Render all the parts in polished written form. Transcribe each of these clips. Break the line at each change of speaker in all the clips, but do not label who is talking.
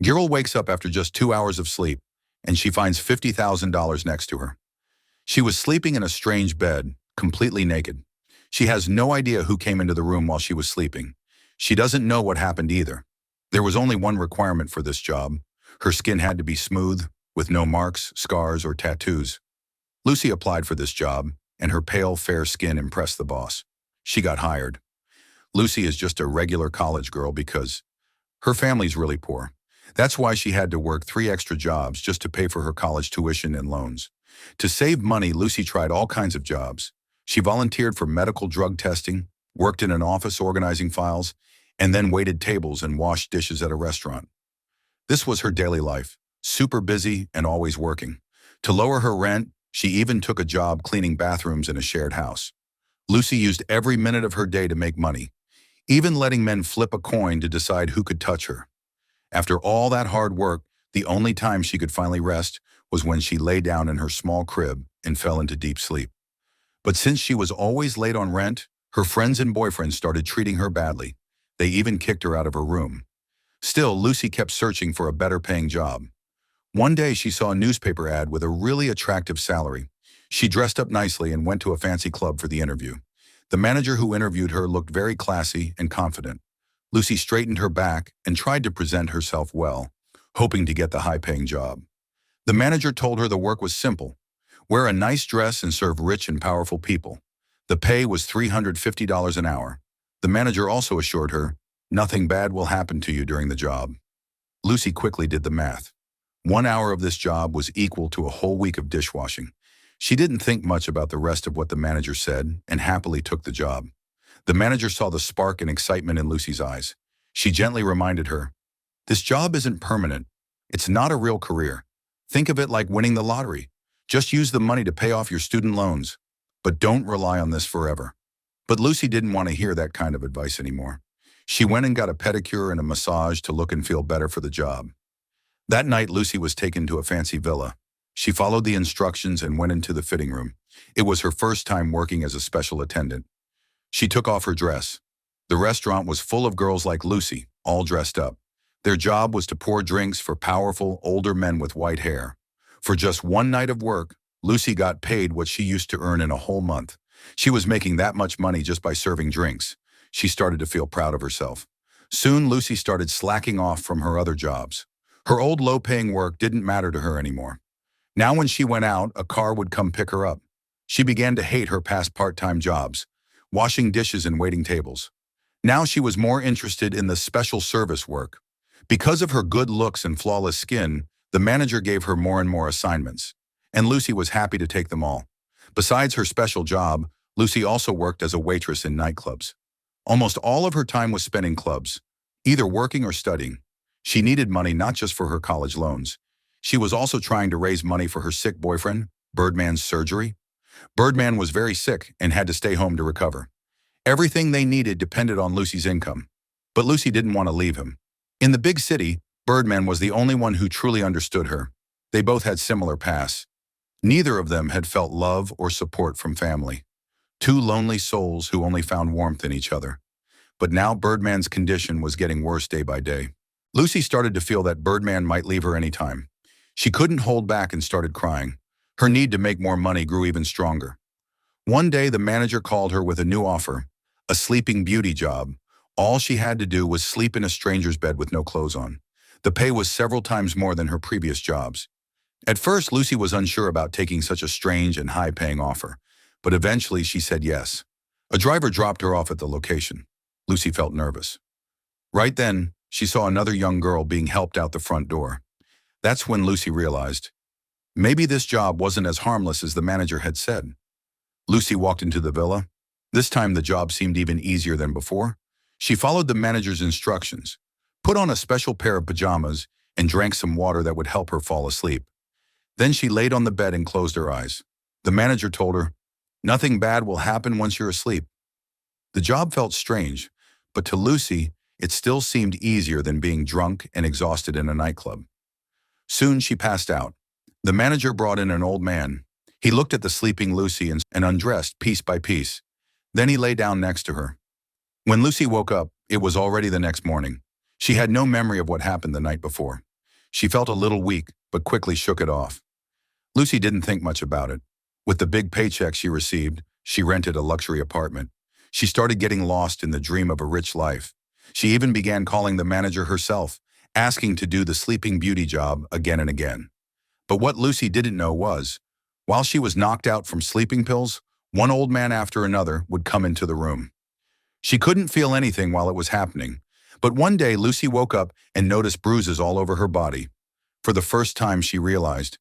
Girl wakes up after just 2 hours of sleep, and she finds $50,000 next to her. She was sleeping in a strange bed, completely naked. She has no idea who came into the room while she was sleeping. She doesn't know what happened either. There was only one requirement for this job. Her skin had to be smooth, with no marks, scars, or tattoos. Lucy applied for this job, and her pale, fair skin impressed the boss. She got hired. Lucy is just a regular college girl because her family's really poor. That's why she had to work 3 extra jobs just to pay for her college tuition and loans. To save money, Lucy tried all kinds of jobs. She volunteered for medical drug testing, worked in an office organizing files, and then waited tables and washed dishes at a restaurant. This was her daily life, super busy and always working. To lower her rent, she even took a job cleaning bathrooms in a shared house. Lucy used every minute of her day to make money, even letting men flip a coin to decide who could touch her. After all that hard work, the only time she could finally rest was when she lay down in her small crib and fell into deep sleep. But since she was always late on rent, her friends and boyfriends started treating her badly. They even kicked her out of her room. Still, Lucy kept searching for a better-paying job. One day, she saw a newspaper ad with a really attractive salary. She dressed up nicely and went to a fancy club for the interview. The manager who interviewed her looked very classy and confident. Lucy straightened her back and tried to present herself well, hoping to get the high-paying job. The manager told her the work was simple. Wear a nice dress and serve rich and powerful people. The pay was $350 an hour. The manager also assured her, nothing bad will happen to you during the job. Lucy quickly did the math. 1 hour of this job was equal to a whole week of dishwashing. She didn't think much about the rest of what the manager said and happily took the job. The manager saw the spark and excitement in Lucy's eyes. She gently reminded her, "This job isn't permanent. It's not a real career. Think of it like winning the lottery. Just use the money to pay off your student loans. But don't rely on this forever." But Lucy didn't want to hear that kind of advice anymore. She went and got a pedicure and a massage to look and feel better for the job. That night, Lucy was taken to a fancy villa. She followed the instructions and went into the fitting room. It was her first time working as a special attendant. She took off her dress. The restaurant was full of girls like Lucy, all dressed up. Their job was to pour drinks for powerful, older men with white hair. For just one night of work, Lucy got paid what she used to earn in a whole month. She was making that much money just by serving drinks. She started to feel proud of herself. Soon, Lucy started slacking off from her other jobs. Her old low-paying work didn't matter to her anymore. Now when she went out, a car would come pick her up. She began to hate her past part-time jobs, washing dishes and waiting tables. Now she was more interested in the special service work. Because of her good looks and flawless skin, the manager gave her more and more assignments, and Lucy was happy to take them all. Besides her special job, Lucy also worked as a waitress in nightclubs. Almost all of her time was spent in clubs, either working or studying. She needed money not just for her college loans. She was also trying to raise money for her sick boyfriend, Birdman's surgery. Birdman was very sick and had to stay home to recover. Everything they needed depended on Lucy's income. But Lucy didn't want to leave him. In the big city, Birdman was the only one who truly understood her. They both had similar pasts. Neither of them had felt love or support from family. Two lonely souls who only found warmth in each other. But now Birdman's condition was getting worse day by day. Lucy started to feel that Birdman might leave her anytime. She couldn't hold back and started crying. Her need to make more money grew even stronger. One day, the manager called her with a new offer, a sleeping beauty job. All she had to do was sleep in a stranger's bed with no clothes on. The pay was several times more than her previous jobs. At first, Lucy was unsure about taking such a strange and high-paying offer, but eventually she said yes. A driver dropped her off at the location. Lucy felt nervous. Right then, she saw another young girl being helped out the front door. That's when Lucy realized, maybe this job wasn't as harmless as the manager had said. Lucy walked into the villa. This time the job seemed even easier than before. She followed the manager's instructions, put on a special pair of pajamas, and drank some water that would help her fall asleep. Then she laid on the bed and closed her eyes. The manager told her, "Nothing bad will happen once you're asleep." The job felt strange, but to Lucy, it still seemed easier than being drunk and exhausted in a nightclub. Soon she passed out. The manager brought in an old man. He looked at the sleeping Lucy and undressed piece by piece. Then he lay down next to her. When Lucy woke up, it was already the next morning. She had no memory of what happened the night before. She felt a little weak, but quickly shook it off. Lucy didn't think much about it. With the big paycheck she received, she rented a luxury apartment. She started getting lost in the dream of a rich life. She even began calling the manager herself, asking to do the Sleeping Beauty job again and again. But what Lucy didn't know was, while she was knocked out from sleeping pills, one old man after another would come into the room. She couldn't feel anything while it was happening, but one day Lucy woke up and noticed bruises all over her body. For the first time she realized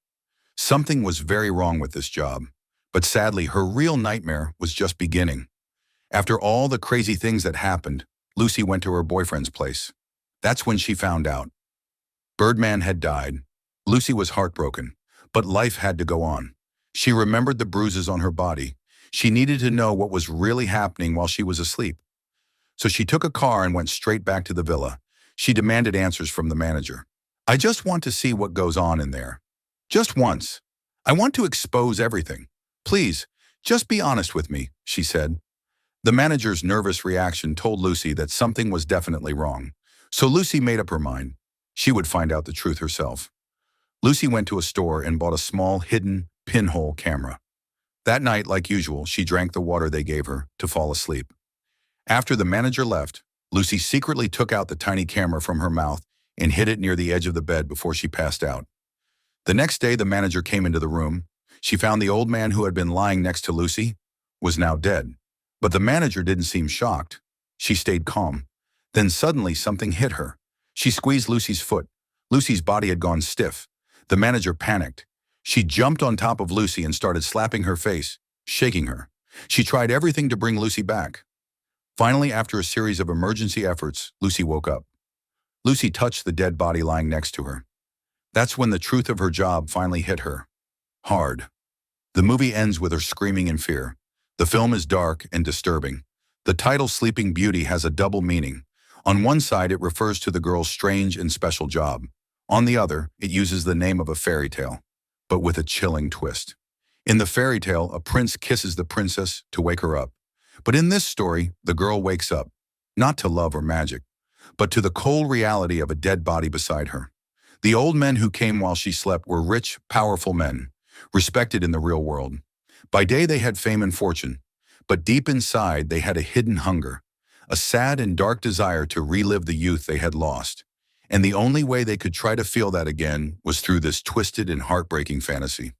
something was very wrong with this job, but sadly her real nightmare was just beginning. After all the crazy things that happened, Lucy went to her boyfriend's place. That's when she found out. Birdman had died. Lucy was heartbroken, but life had to go on. She remembered the bruises on her body. She needed to know what was really happening while she was asleep. So she took a car and went straight back to the villa. She demanded answers from the manager. "I just want to see what goes on in there. Just once. I want to expose everything. Please, just be honest with me," she said. The manager's nervous reaction told Lucy that something was definitely wrong. So Lucy made up her mind. She would find out the truth herself. Lucy went to a store and bought a small, hidden, pinhole camera. That night, like usual, she drank the water they gave her to fall asleep. After the manager left, Lucy secretly took out the tiny camera from her mouth and hid it near the edge of the bed before she passed out. The next day, the manager came into the room. She found the old man who had been lying next to Lucy was now dead. But the manager didn't seem shocked. She stayed calm. Then suddenly something hit her. She squeezed Lucy's foot. Lucy's body had gone stiff. The manager panicked. She jumped on top of Lucy and started slapping her face, shaking her. She tried everything to bring Lucy back. Finally, after a series of emergency efforts, Lucy woke up. Lucy touched the dead body lying next to her. That's when the truth of her job finally hit her. Hard. The movie ends with her screaming in fear. The film is dark and disturbing. The title Sleeping Beauty has a double meaning. On one side, it refers to the girl's strange and special job. On the other, it uses the name of a fairy tale, but with a chilling twist. In the fairy tale, a prince kisses the princess to wake her up. But in this story, the girl wakes up, not to love or magic, but to the cold reality of a dead body beside her. The old men who came while she slept were rich, powerful men, respected in the real world. By day they had fame and fortune, but deep inside they had a hidden hunger, a sad and dark desire to relive the youth they had lost. And the only way they could try to feel that again was through this twisted and heartbreaking fantasy.